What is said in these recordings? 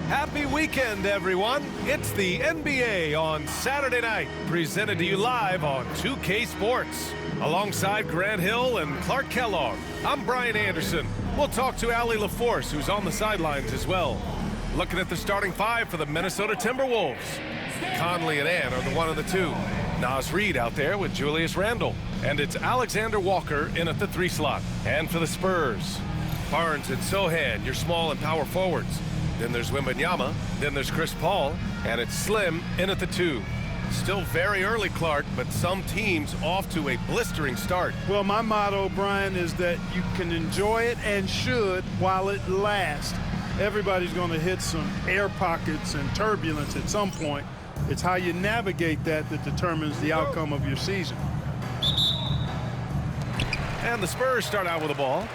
Happy weekend, everyone. It's the NBA on Saturday night, presented to you live on 2K Sports. Alongside Grant Hill and Clark Kellogg, I'm Brian Anderson. We'll talk to Allie LaForce, who's on the sidelines as well. Looking at the starting five for the Minnesota Timberwolves. Conley and Ann are the one of the two. Naz Reid out there with Julius Randle. And it's Alexander Walker in at the 3 slot. And for the Spurs, Barnes and Sohan, your small and power forwards. Then there's Wembanyama, then there's Chris Paul, and it's Slim in at the 2. Still very early, Clark, but some teams off to a blistering start. Well, my motto, Brian, is that you can enjoy it and should while it lasts. Everybody's going to hit some air pockets and turbulence at some point. It's how you navigate that determines the outcome of your season. And the Spurs start out with the ball.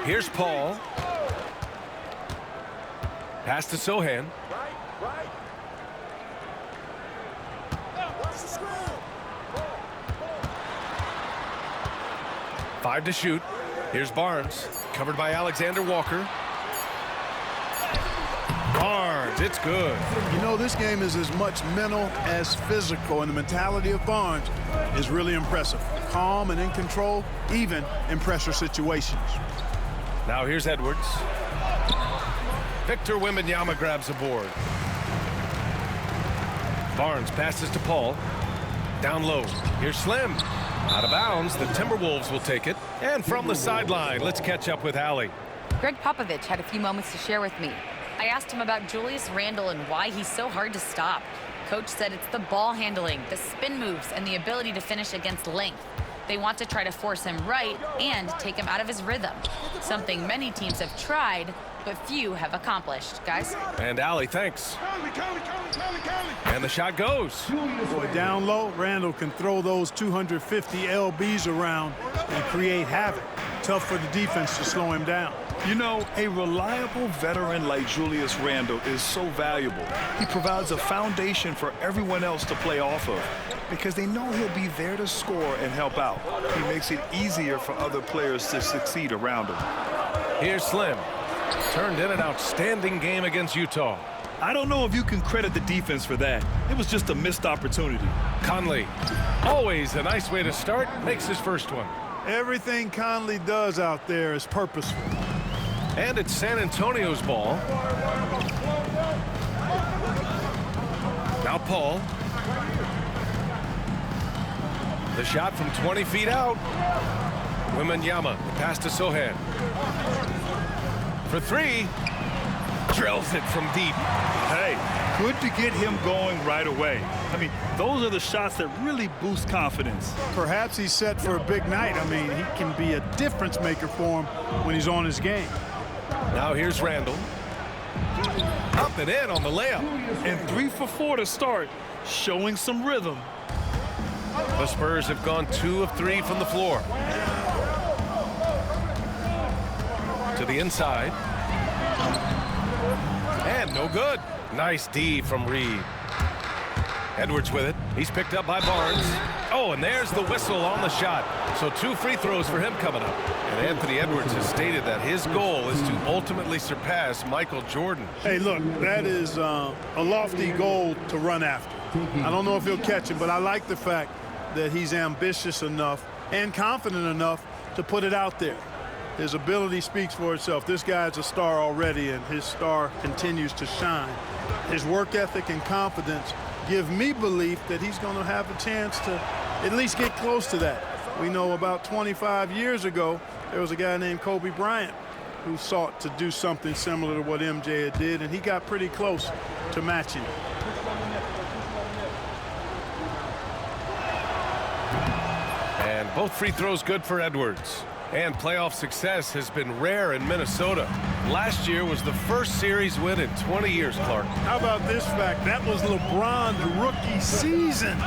Here's Paul. Pass to Sohan. 5 to shoot. Here's Barnes, covered by Alexander Walker. Barnes, it's good. You know, this game is as much mental as physical, and the mentality of Barnes is really impressive. Calm and in control, even in pressure situations. Now here's Edwards. Victor Wembanyama grabs a board. Barnes passes to Paul. Down low. Here's Slim. Out of bounds. The Timberwolves will take it. And from the sideline, let's catch up with Allie. Greg Popovich had a few moments to share with me. I asked him about Julius Randle and why he's so hard to stop. Coach said it's the ball handling, the spin moves, and the ability to finish against length. They want to try to force him right and take him out of his rhythm. Something many teams have tried, but few have accomplished. Guys? And Allie, thanks. And the shot goes. Boy, down low, Randle can throw those 250 LBs around and create havoc. Tough for the defense to slow him down. You know, a reliable veteran like Julius Randle is so valuable. He provides a foundation for everyone else to play off of because they know he'll be there to score and help out. He makes it easier for other players to succeed around him. Here's Slim. Turned in an outstanding game against Utah. I don't know if you can credit the defense for that. It was just a missed opportunity. Conley, always a nice way to start, makes his first one. Everything Conley does out there is purposeful. And it's San Antonio's ball. Now Paul. The shot from 20 feet out. Wembanyama, pass to Sohan. For 3. Drills it from deep. Hey, good to get him going right away. I mean, those are the shots that really boost confidence. Perhaps he's set for a big night. I mean, he can be a difference maker for him when he's on his game. Now here's Randle. Up and in on the layup. And 3 for 4 to start, showing some rhythm. The Spurs have gone 2 of 3 from the floor. To the inside. And no good. Nice D from Reid. Edwards with it. He's picked up by Barnes. Oh, and there's the whistle on the shot. So 2 free throws for him coming up. And Anthony Edwards has stated that his goal is to ultimately surpass Michael Jordan. Hey, look, that is a lofty goal to run after. I don't know if he'll catch it, but I like the fact that he's ambitious enough and confident enough to put it out there. His ability speaks for itself. This guy's a star already, and his star continues to shine. His work ethic and confidence give me belief that he's going to have a chance to at least get close to that. We know about 25 years ago, there was a guy named Kobe Bryant who sought to do something similar to what MJ did, and he got pretty close to matching it. And both free throws good for Edwards. And playoff success has been rare in Minnesota. Last year was the first series win in 20 years, Clark. How about this fact? That was LeBron's rookie season,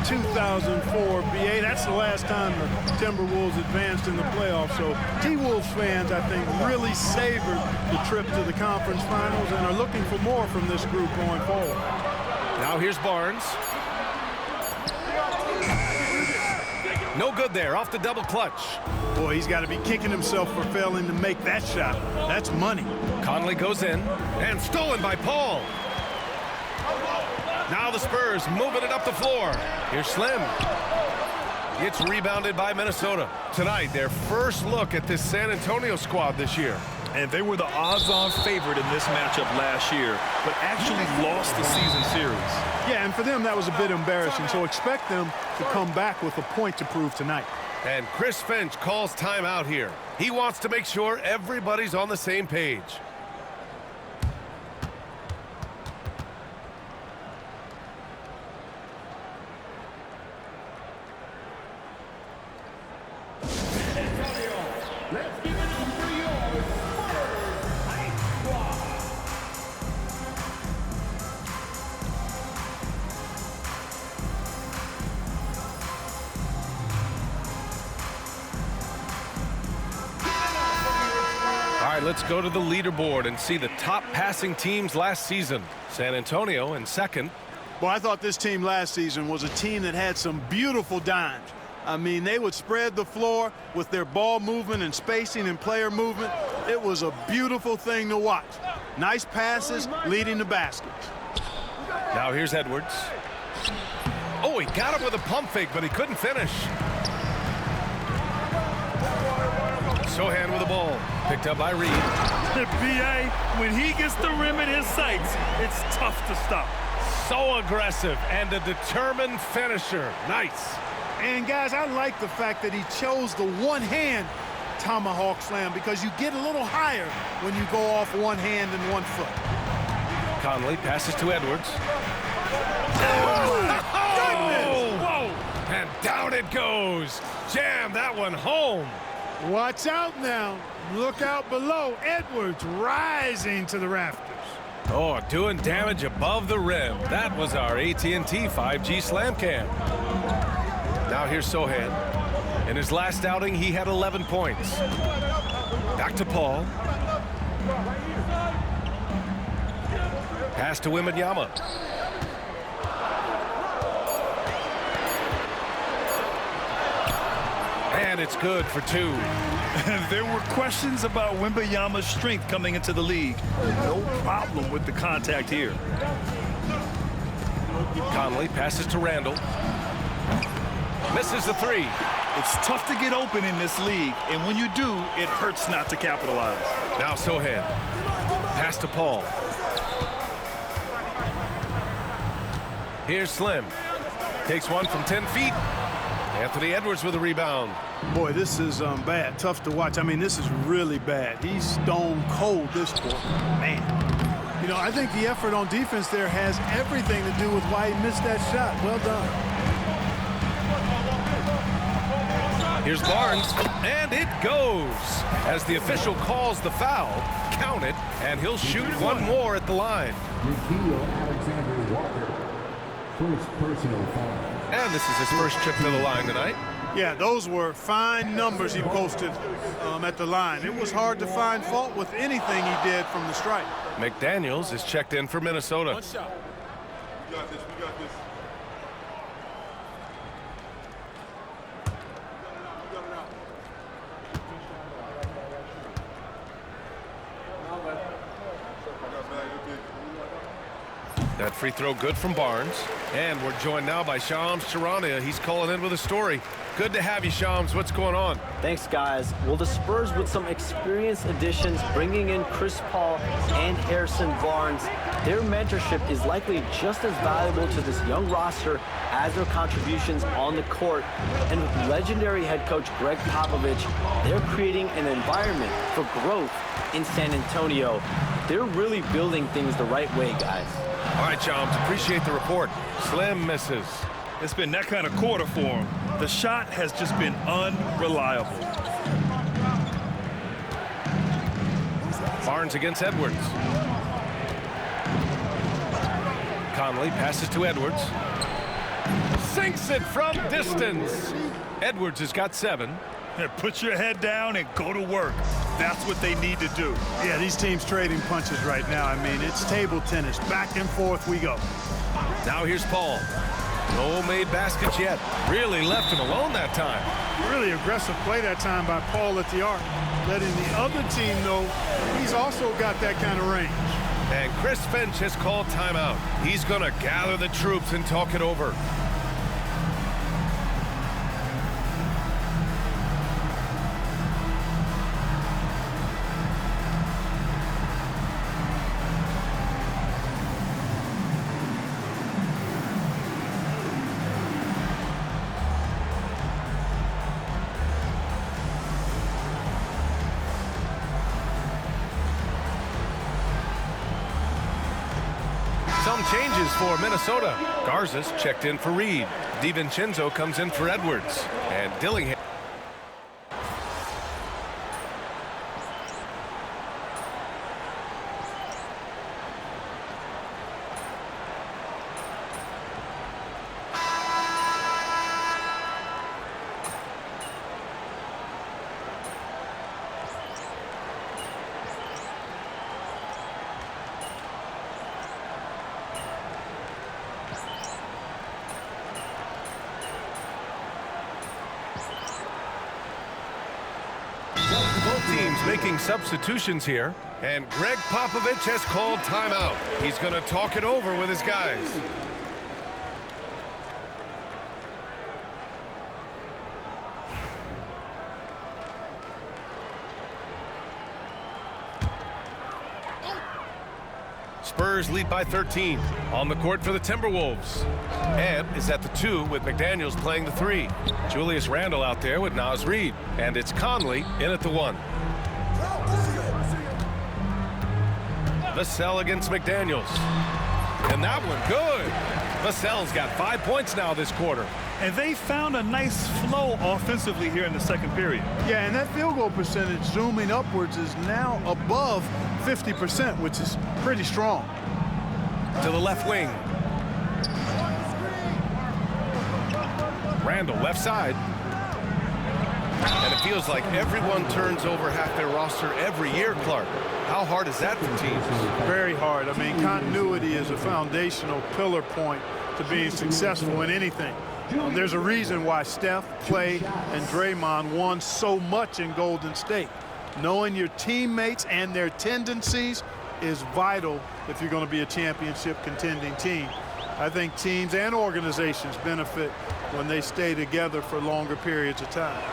2004 BA. That's the last time the Timberwolves advanced in the playoffs. So T-Wolves fans, I think, really savored the trip to the conference finals and are looking for more from this group going forward. Now here's Barnes. No good there, off the double clutch. Boy, he's got to be kicking himself for failing to make that shot. That's money. Conley goes in, and stolen by Paul. Now the Spurs moving it up the floor. Here's Slim. It's rebounded by Minnesota. Tonight, their first look at this San Antonio squad this year. And they were the odds-on favorite in this matchup last year, but actually lost the season series. Yeah, and for them, that was a bit embarrassing. So expect them to come back with a point to prove tonight. And Chris Finch calls timeout here. He wants to make sure everybody's on the same page. Let's go to the leaderboard and see the top passing teams last season. San Antonio in second. Well, I thought this team last season was a team that had some beautiful dimes. I mean, they would spread the floor with their ball movement and spacing and player movement. It was a beautiful thing to watch. Nice passes leading to baskets. Now here's Edwards. Oh, he got him with a pump fake, but he couldn't finish. Sohan with the ball. Picked up by Reed. B.A., when he gets the rim in his sights, it's tough to stop. So aggressive and a determined finisher. Nice. And, guys, I like the fact that he chose the one-hand tomahawk slam because you get a little higher when you go off one hand and 1 foot. Conley passes to Edwards. Oh, my goodness! Whoa! And down it goes. Jam that one home. Watch out now. Look out below. Edwards rising to the rafters. Oh, doing damage above the rim. That was our AT&T 5G slam cam. Now here's Sohan. In his last outing, he had 11 points. Back to Paul. Pass to Wembanyama. And it's good for 2. There were questions about Wembanyama's strength coming into the league. No problem with the contact here. Conley passes to Randall. Misses the 3. It's tough to get open in this league, and when you do, it hurts not to capitalize. Now Sohan. Pass to Paul. Here's Slim. Takes one from 10 feet. Anthony Edwards with a rebound. Boy, this is bad. Tough to watch. I mean, this is really bad. He's stone cold this quarter. Man. You know, I think the effort on defense there has everything to do with why he missed that shot. Well done. Here's Barnes, and it goes. As the official calls the foul, count it, and he'll shoot one more at the line. Alexander Walker, first personal foul. And this is his first trip to the line tonight. Yeah, those were fine numbers he posted at the line. It was hard to find fault with anything he did from the stripe. McDaniels is checked in for Minnesota. One shot. We got this. We got this. That free throw good from Barnes. And we're joined now by Shams Charania. He's calling in with a story. Good to have you, Shams. What's going on? Thanks, guys. Well, the Spurs with some experienced additions, bringing in Chris Paul and Harrison Barnes, their mentorship is likely just as valuable to this young roster as their contributions on the court. And with legendary head coach Greg Popovich, they're creating an environment for growth in San Antonio. They're really building things the right way, guys. All right, Shams, appreciate the report. Slim misses. It's been that kind of quarter for him. The shot has just been unreliable. Barnes against Edwards. Conley passes to Edwards. Sinks it from distance. Edwards has got 7. Yeah, put your head down and go to work. That's what they need to do. Yeah, these teams trading punches right now. I mean, it's table tennis. Back and forth we go. Now here's Paul. No made baskets yet. Really left him alone that time. Really aggressive play that time by Paul at the arc. Letting the other team know he's also got that kind of range. And Chris Finch has called timeout. He's going to gather the troops and talk it over. Some changes for Minnesota. Garza's checked in for Reed. DiVincenzo comes in for Edwards. And Dillingham. Both teams making substitutions here, and Greg Popovich has called timeout. He's going to talk it over with his guys. Spurs lead by 13. On the court for the Timberwolves. Ebb is at the 2 with McDaniels playing the 3. Julius Randle out there with Naz Reid. And it's Conley in at the 1. Vassell against McDaniels. And that one good. Vassell's got 5 points now this quarter. And they found a nice flow offensively here in the second period. Yeah, and that field goal percentage zooming upwards is now above 50%, which is pretty strong. To the left wing. Randle, left side. And it feels like everyone turns over half their roster every year, Clark. How hard is that for teams? Very hard. I mean, continuity is a foundational pillar point to being successful in anything. There's a reason why Steph, Clay, and Draymond won so much in Golden State. Knowing your teammates and their tendencies is vital if you're going to be a championship contending team. I think teams and organizations benefit when they stay together for longer periods of time.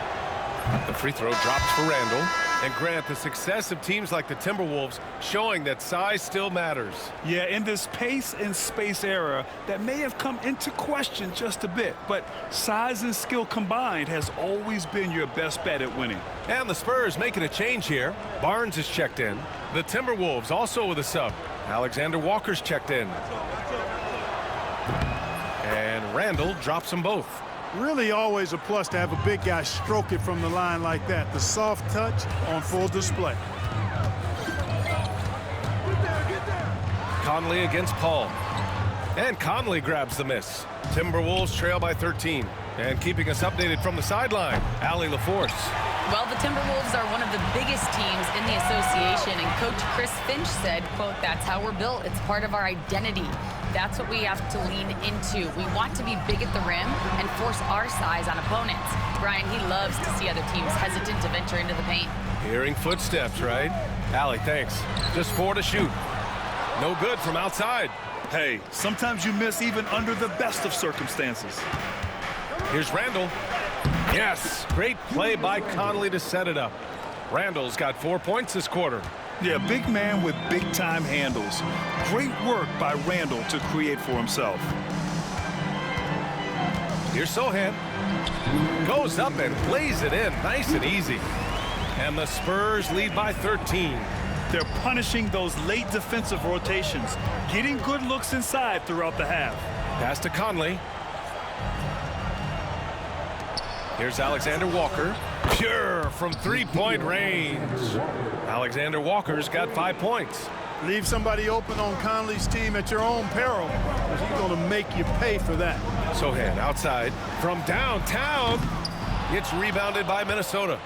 The free throw drops for Randle. And Grant, the success of teams like the Timberwolves showing that size still matters. Yeah, in this pace and space era, that may have come into question just a bit, but size and skill combined has always been your best bet at winning. And the Spurs making a change here. Barnes is checked in. The Timberwolves also with a sub. Alexander Walker's checked in. And Randle drops them both. Really always a plus to have a big guy stroke it from the line like that. The soft touch on full display. Conley against Paul. And Conley grabs the miss. Timberwolves trail by 13. And keeping us updated from the sideline, Allie LaForce. Well, the Timberwolves are one of the biggest teams in the association, and Coach Chris Finch said, quote, "That's how we're built. It's part of our identity. That's what we have to lean into. We want to be big at the rim and force our size on opponents." Brian, he loves to see other teams hesitant to venture into the paint. Hearing footsteps, right? Allie, thanks. Just 4 to shoot. No good from outside. Hey, sometimes you miss even under the best of circumstances. Here's Randall. Yes, great play by Conley to set it up. Randall's got 4 points this quarter. Yeah, big man with big-time handles. Great work by Randall to create for himself. Here's Sohan. Goes up and plays it in, nice and easy. And the Spurs lead by 13. They're punishing those late defensive rotations, getting good looks inside throughout the half. Pass to Conley. Here's Alexander Walker. Pure from three-point range. Alexander Walker's got 5 points. Leave somebody open on Conley's team at your own peril, because he's going to make you pay for that. Sohan outside from downtown. It's rebounded by Minnesota.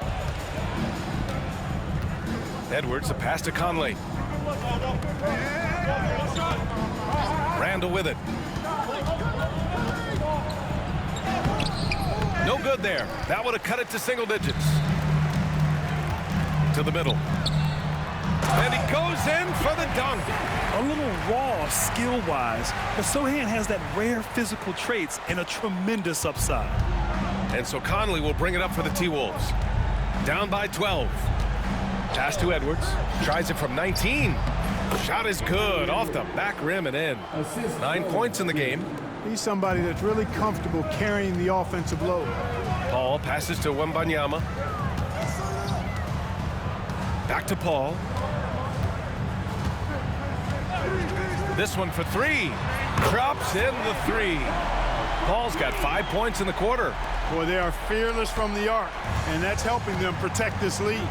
Edwards, a pass to Conley. Randall with it. No good there. That would have cut it to single digits. To the middle. And he goes in for the dunk. A little raw skill-wise, but Sohan has that rare physical traits and a tremendous upside. And so Conley will bring it up for the T-Wolves. Down by 12. Pass to Edwards. Tries it from 19. Shot is good. Off the back rim and in. 9 points in the game. He's somebody that's really comfortable carrying the offensive load. Paul passes to Wembanyama. Back to Paul. This one for three. Drops in the three. Paul's got 5 points in the quarter. Boy, they are fearless from the arc, and that's helping them protect this lead.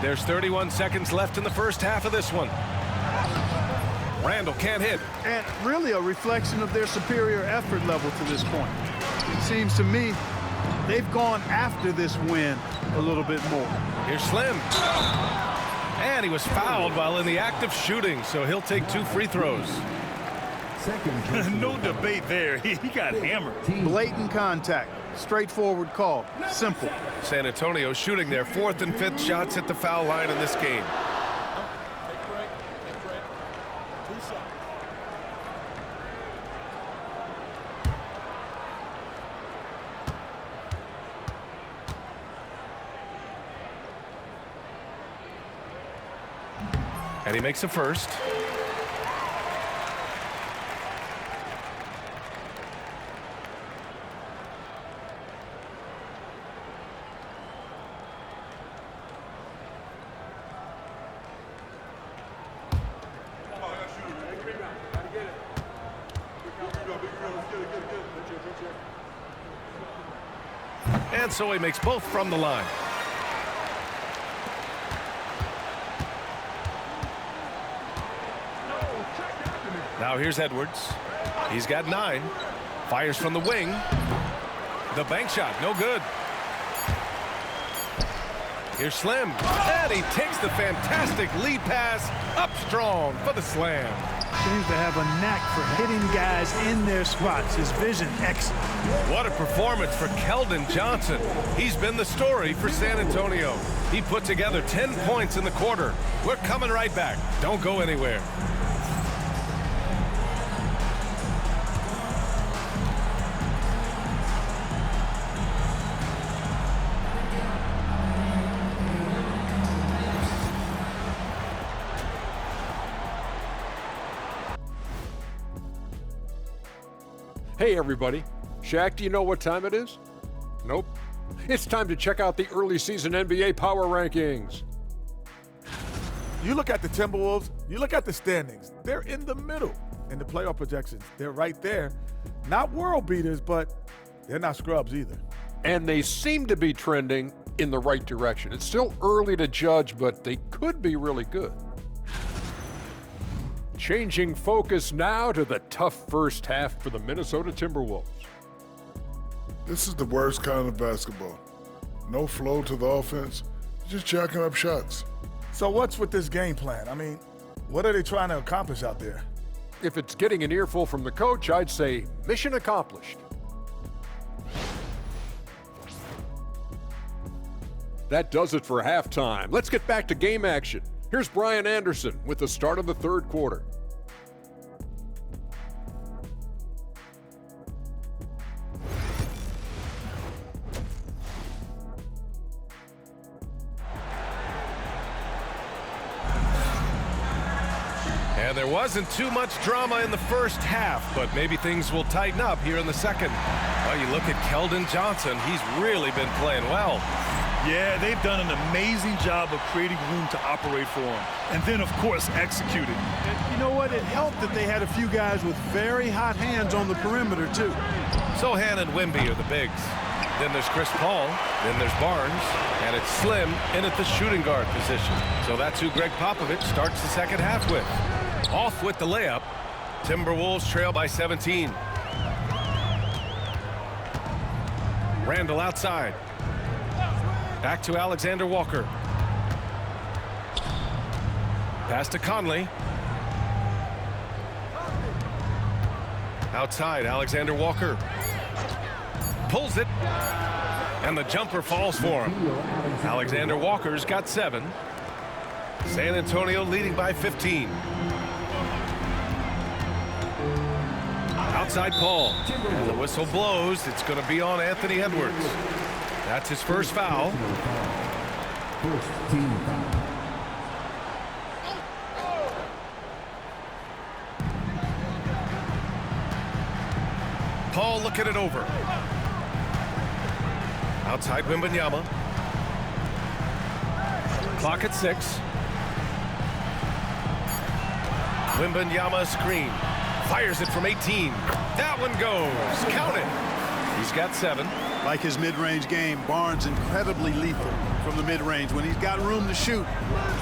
There's 31 seconds left in the first half of this one. Randall can't hit. And really a reflection of their superior effort level to this point. It seems to me they've gone after this win a little bit more. Here's Slim. And he was fouled while in the act of shooting, so he'll take 2 free throws. No debate there. He got hammered. Blatant contact. Straightforward call. Simple. San Antonio shooting their 4th and 5th shots at the foul line in this game. And he makes a first. And so he makes both from the line. Now here's Edwards. He's got 9. Fires from the wing. The bank shot, no good. Here's Slim. And he takes the fantastic lead pass up strong for the slam. Seems to have a knack for hitting guys in their spots. His vision excellent. What a performance for Keldon Johnson. He's been the story for San Antonio. He put together 10 points in the quarter. We're coming right back. Don't go anywhere. Hey everybody, Shaq, do you know what time it is? Nope. It's time to check out the early season NBA Power Rankings. You look at the Timberwolves, you look at the standings, they're in the middle. In the playoff projections, they're right there. Not world beaters, but they're not scrubs either. And they seem to be trending in the right direction. It's still early to judge, but they could be really good. Changing focus now to the tough first half for the Minnesota Timberwolves. This is the worst kind of basketball. No flow to the offense, just jacking up shots. So what's with this game plan? I mean, what are they trying to accomplish out there? If it's getting an earful from the coach, I'd say mission accomplished. That does it for halftime. Let's get back to game action. Here's Brian Anderson with the start of the third quarter. And there wasn't too much drama in the first half, but maybe things will tighten up here in the second. Well, you look at Keldon Johnson. He's really been playing well. Yeah, they've done an amazing job of creating room to operate for him. And then, of course, executing. And you know what? It helped that they had a few guys with very hot hands on the perimeter, too. Sohan and Wimby are the bigs. Then there's Chris Paul. Then there's Barnes. And it's Slim in at the shooting guard position. So that's who Greg Popovich starts the second half with. Off with the layup. Timberwolves trail by 17. Randall outside. Back to Alexander Walker. Pass to Conley. Outside, Alexander Walker. Pulls it. And the jumper falls for him. Alexander Walker's got 7. San Antonio leading by 15. Outside Paul. And the whistle blows. It's going to be on Anthony Edwards. That's his first foul. First team foul. Paul looking it over. Outside Wembanyama. Clock at 6. Wembanyama screen. Fires it from 18. That one goes. Count it. He's got 7. Like his mid-range game, Barnes incredibly lethal from the mid-range. When he's got room to shoot,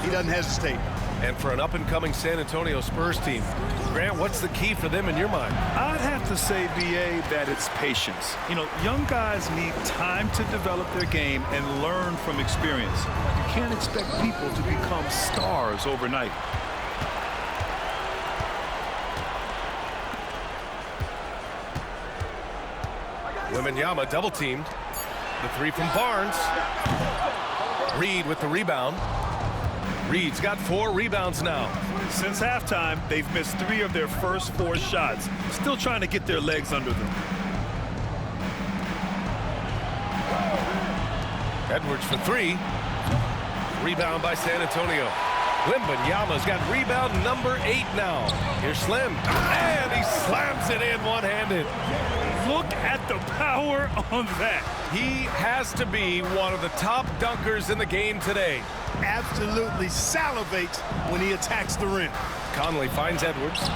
he doesn't hesitate. And for an up-and-coming San Antonio Spurs team, Grant, what's the key for them in your mind? I'd have to say, B.A., that it's patience. You know, young guys need time to develop their game and learn from experience. You can't expect people to become stars overnight. Wembanyama double-teamed. The 3 from Barnes. Reed with the rebound. Reed's got 4 rebounds now. Since halftime, they've missed 3 of their first 4 shots. Still trying to get their legs under them. Edwards for 3. Rebound by San Antonio. Wembanyama's got rebound number 8 now. Here's Slim. And he slams it in one-handed. Look at the power on that. He has to be one of the top dunkers in the game today. Absolutely salivates when he attacks the rim. Conley finds Edwards.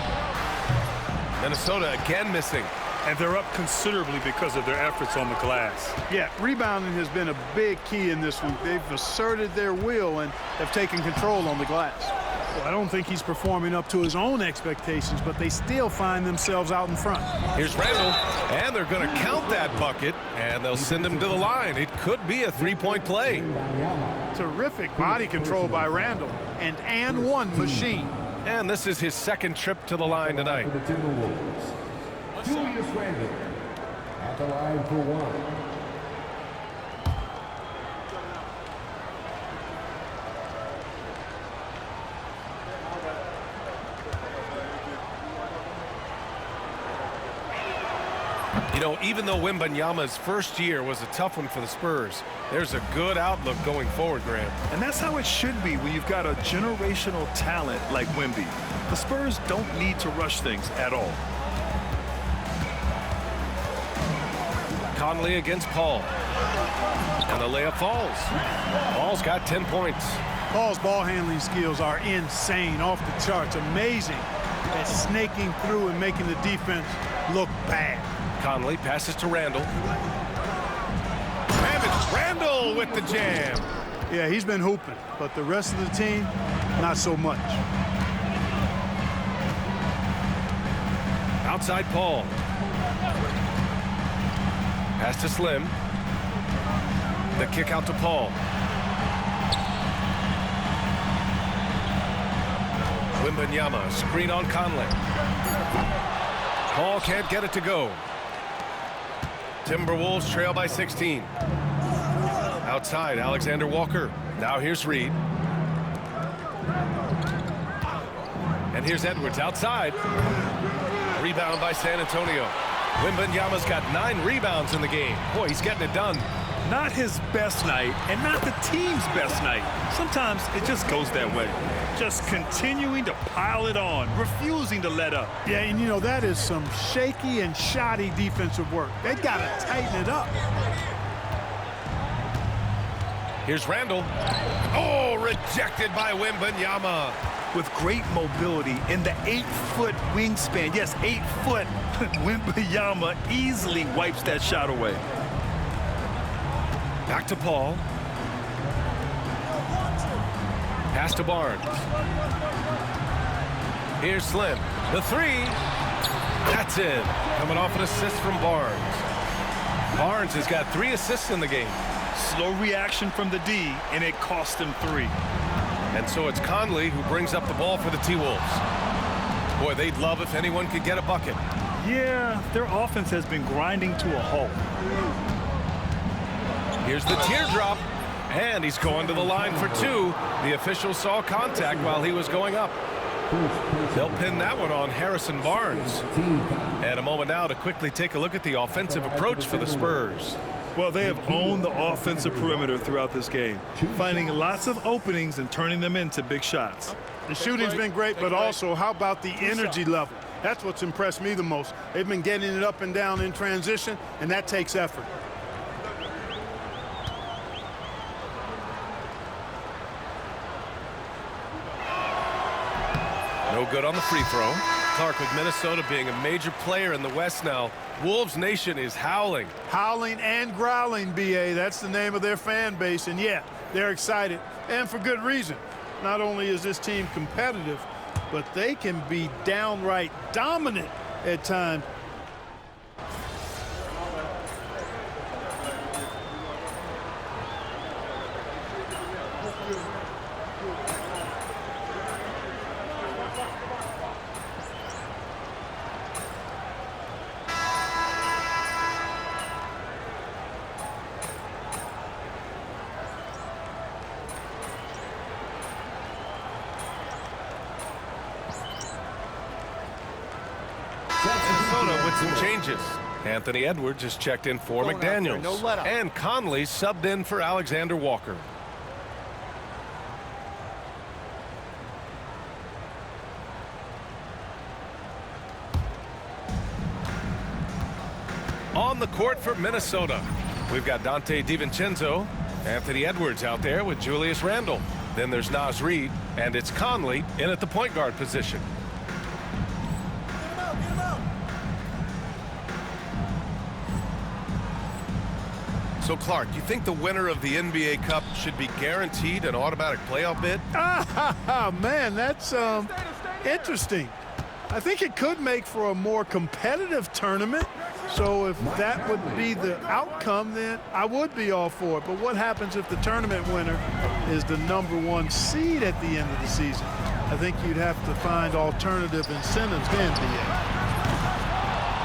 Minnesota again missing. And they're up considerably because of their efforts on the glass. Yeah, rebounding has been a big key in this one. They've asserted their will and have taken control on the glass. Well, I don't think he's performing up to his own expectations, but they still find themselves out in front. Here's Randall, and they're going to count that bucket, and they'll send him to the line. It could be a 3-point play. Terrific body control by Randall, and one machine. And this is his second trip to the line tonight. For the Timberwolves, Julius Randle at the line for 1. You know, even though Wembanyama's first year was a tough one for the Spurs, there's a good outlook going forward, Grant. And that's how it should be when you've got a generational talent like Wemby. The Spurs don't need to rush things at all. Conley against Paul. And the layup falls. Paul's got 10 points. Paul's ball handling skills are insane, off the charts, amazing at snaking through and making the defense look bad. Conley passes to Randall. And it's Randall with the jam. Yeah, he's been hooping, but the rest of the team, not so much. Outside Paul. Pass to Slim. The kick out to Paul. Wembanyama, screen on Conley. Paul can't get it to go. Timberwolves trail by 16. Outside, Alexander Walker. Now here's Reed. And here's Edwards outside. Rebound by San Antonio. Wembanyama's got 9 rebounds in the game. Boy, he's getting it done. Not his best night and not the team's best night. Sometimes it just goes that way. Just continuing to pile it on, refusing to let up. Yeah, and you know, that is some shaky and shoddy defensive work. They got to tighten it up. Here's Randall. Oh, rejected by Wembanyama. With great mobility in the 8-foot wingspan. Yes, 8 foot. Wembanyama easily wipes that shot away. Back to Paul. Pass to Barnes. Here's Slim. The 3. That's in. Coming off an assist from Barnes. Barnes has got 3 assists in the game. Slow reaction from the D, and it cost him 3. And so it's Conley who brings up the ball for the T-Wolves. Boy, they'd love if anyone could get a bucket. Yeah, their offense has been grinding to a halt. Here's the teardrop, and he's going to the line for 2. The official saw contact while he was going up. They'll pin that one on Harrison Barnes. And a moment now to quickly take a look at the offensive approach for the Spurs. Well, they have owned the offensive perimeter throughout this game, finding lots of openings and turning them into big shots. The shooting's been great, but also how about the energy level? That's what's impressed me the most. They've been getting it up and down in transition, and that takes effort. No good on the free throw. Clark, with Minnesota being a major player in the West now, Wolves Nation is howling. Howling and growling, B.A. That's the name of their fan base. And, yeah, they're excited, and for good reason. Not only is this team competitive, but they can be downright dominant at times. Minnesota with some changes. Anthony Edwards has checked in for McDaniels. And Conley subbed in for Alexander Walker. On the court for Minnesota, we've got Dante DiVincenzo, Anthony Edwards out there with Julius Randle. Then there's Naz Reid, and it's Conley in at the point guard position. So, Clark, you think the winner of the NBA Cup should be guaranteed an automatic playoff bid? Man, that's interesting. I think it could make for a more competitive tournament. So if that would be the outcome, then I would be all for it. But what happens if the tournament winner is the #1 seed at the end of the season? I think you'd have to find alternative incentives then,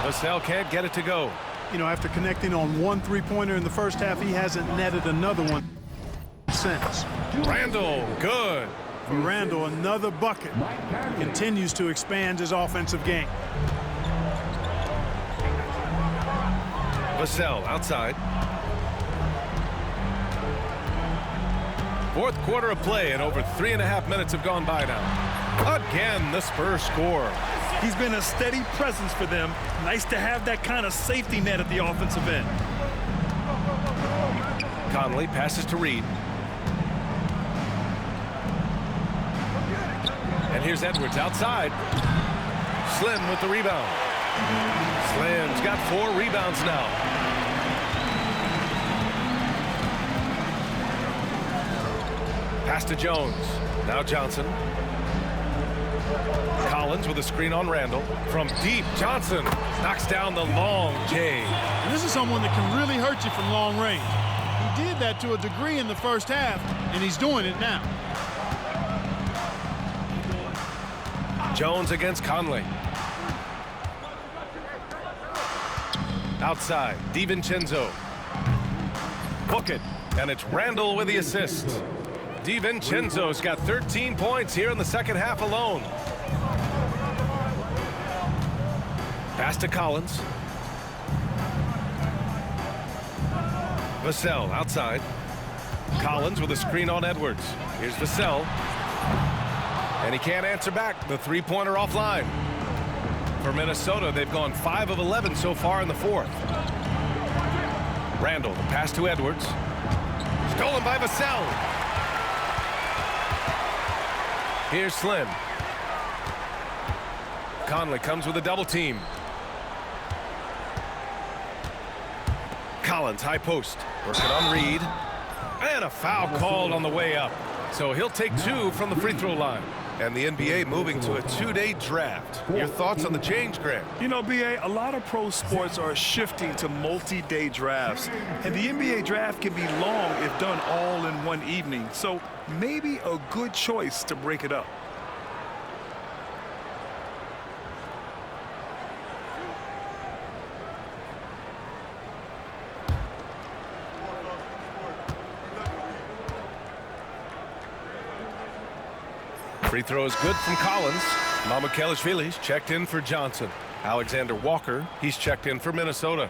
Vassell can't get it to go. You know, after connecting on 1 3-pointer in the first half, he hasn't netted another one since. Randall, good. For Randall, another bucket. Continues to expand his offensive game. Vassell outside. Fourth quarter of play, and over 3.5 minutes have gone by now. Again, the Spurs score. He's been a steady presence for them. Nice to have that kind of safety net at the offensive end. Conley passes to Reid. And here's Edwards outside. Slim with the rebound. Slim's got 4 rebounds now. Pass to Jones. Now Johnson. Collins with a screen on Randall. From deep, Johnson knocks down the long J. And this is someone that can really hurt you from long range. He did that to a degree in the first half, and he's doing it now. Jones against Conley. Outside, DiVincenzo. Book it, and it's Randall with the assist. DiVincenzo's got 13 points here in the second half alone. Pass to Collins. Vassell outside. Collins with a screen on Edwards. Here's Vassell. And he can't answer back. The three-pointer offline. For Minnesota, they've gone 5 of 11 so far in the fourth. Randall, the pass to Edwards. Stolen by Vassell. Here's Slim. Conley comes with a double team. Collins, high post. Working on Reed. And a foul called on the way up. So he'll take 2 from the free throw line. And the NBA moving to a 2-day draft. Your thoughts on the change, Grant? You know, B.A., a lot of pro sports are shifting to multi-day drafts. And the NBA draft can be long if done all in one evening. So maybe a good choice to break it up. Free throw is good from Collins. Mamukelashvili's checked in for Johnson. Alexander Walker, he's checked in for Minnesota.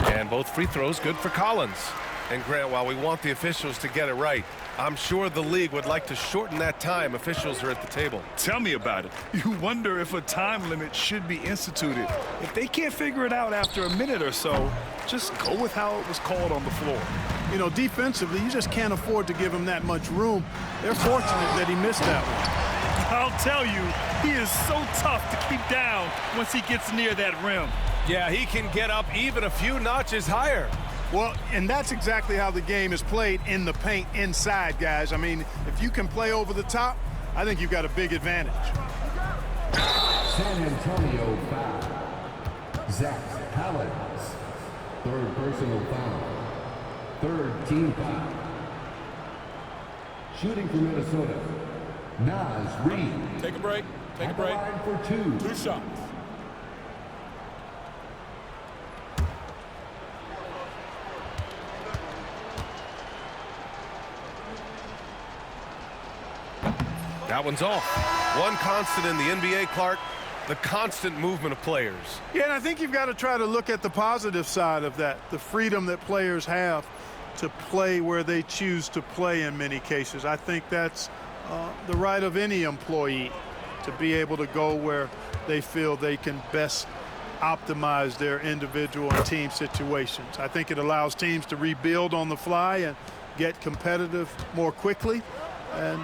And both free throws good for Collins. And Grant, while we want the officials to get it right, I'm sure the league would like to shorten that time officials are at the table. Tell me about it. You wonder if a time limit should be instituted. If they can't figure it out after a minute or so, just go with how it was called on the floor. You know, defensively, you just can't afford to give him that much room. They're fortunate that he missed that one. I'll tell you, he is so tough to keep down once he gets near that rim. Yeah, he can get up even a few notches higher. Well, and that's exactly how the game is played in the paint inside, guys. I mean, if you can play over the top, I think you've got a big advantage. San Antonio foul. Zach Collins. Third personal foul. Third team foul. Shooting for Minnesota. Naz Reid. Take a break. Take a break. Line for 2. 2 shots. That one's off. One constant in the NBA, Clark, the constant movement of players. Yeah, and I think you've got to try to look at the positive side of that, the freedom that players have to play where they choose to play in many cases. I think that's the right of any employee to be able to go where they feel they can best optimize their individual and team situations. I think it allows teams to rebuild on the fly and get competitive more quickly. And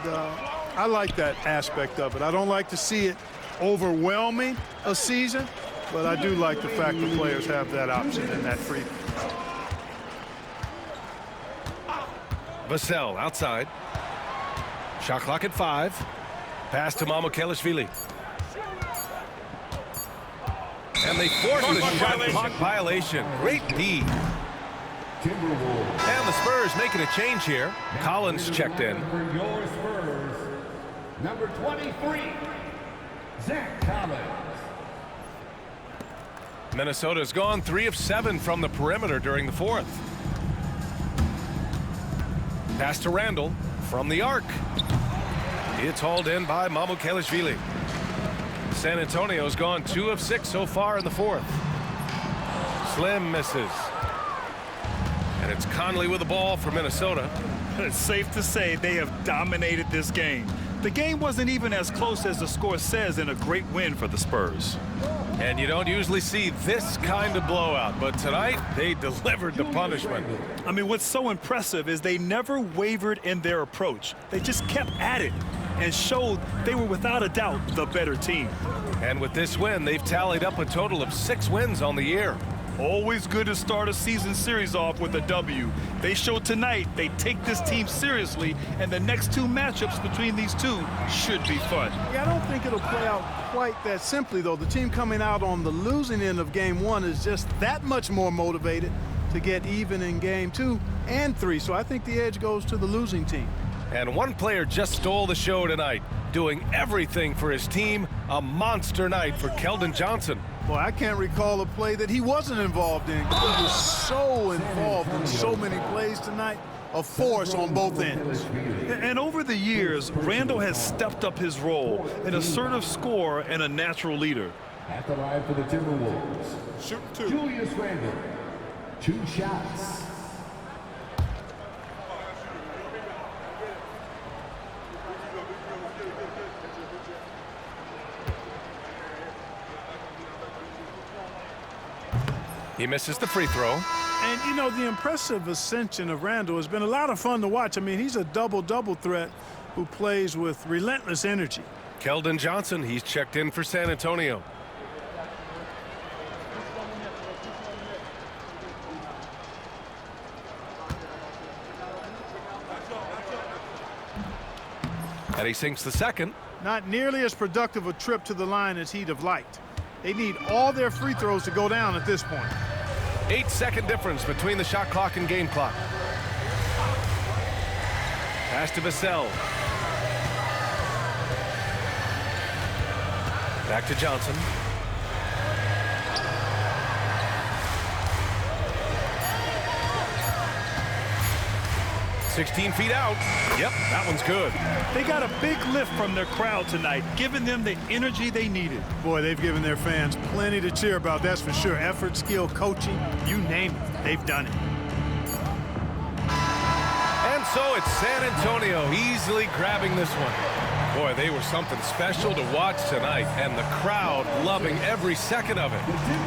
I like that aspect of it. I don't like to see it overwhelming a season, but I do like the fact that players have that option and that freedom. Vassell outside. Shot clock at 5. Pass to Mamukelashvili. And they force the shot clock violation. Great D. And the Spurs making a change here. Collins checked in. For your Spurs, number 23, Zach Collins. Minnesota's gone 3 of 7 from the perimeter during the fourth. Pass to Randall from the arc. It's hauled in by Mamukelashvili. San Antonio's gone 2 of 6 so far in the fourth. Slim misses. And it's Conley with the ball for Minnesota. It's safe to say they have dominated this game. The game wasn't even as close as the score says in a great win for the Spurs. And you don't usually see this kind of blowout, but tonight they delivered the punishment. I mean, what's so impressive is they never wavered in their approach. They just kept at it and showed they were without a doubt the better team. And with this win, they've tallied up a total of 6 wins on the year. Always good to start a season series off with a W. They showed tonight they take this team seriously, and the next 2 matchups between these two should be fun. Yeah, I don't think it'll play out quite that simply, though. The team coming out on the losing end of game 1 is just that much more motivated to get even in game 2 and 3. So I think the edge goes to the losing team. And one player just stole the show tonight, doing everything for his team. A monster night for Keldon Johnson. Boy, I can't recall a play that he wasn't involved in. He was so involved in so many plays tonight. A force on both ends. And over the years, Randall has stepped up his role, an assertive scorer and a natural leader. At the line for the Timberwolves. Shoot two. Julius Randle. 2 shots. He misses the free throw. And, you know, the impressive ascension of Randle has been a lot of fun to watch. I mean, he's a double-double threat who plays with relentless energy. Keldon Johnson, he's checked in for San Antonio. And he sinks the second. Not nearly as productive a trip to the line as he'd have liked. They need all their free throws to go down at this point. 8-second difference between the shot clock and game clock. Pass to Vassell. Back to Johnson. "16 feet out." Yep, that one's good. They got a big lift from their crowd tonight, giving them the energy they needed. Boy, they've given their fans plenty to cheer about, that's for sure. Effort, skill, coaching, you name it, they've done it. And so it's San Antonio easily grabbing this one. Boy, they were something special to watch tonight, and the crowd loving every second of it.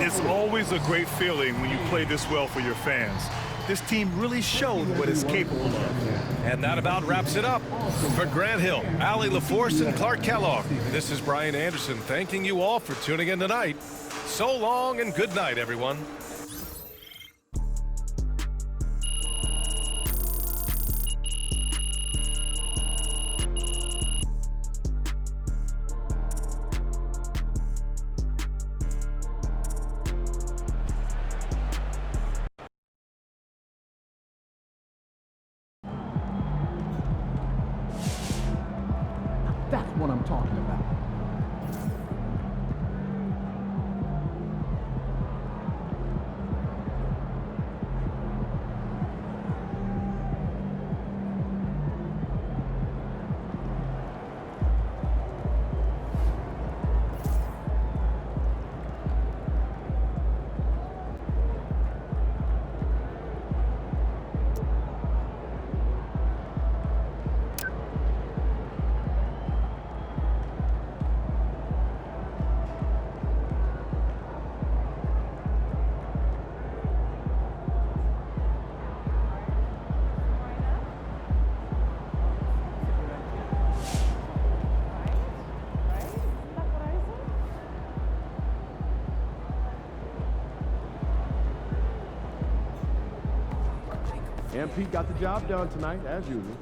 It's always a great feeling when you play this well for your fans. This team really showed what it's capable of. And that about wraps it up. For Grant Hill, Allie LaForce, and Clark Kellogg, this is Brian Anderson thanking you all for tuning in tonight. So long and good night, everyone. That's what I'm talking about. And Pete got the job done tonight, as usual.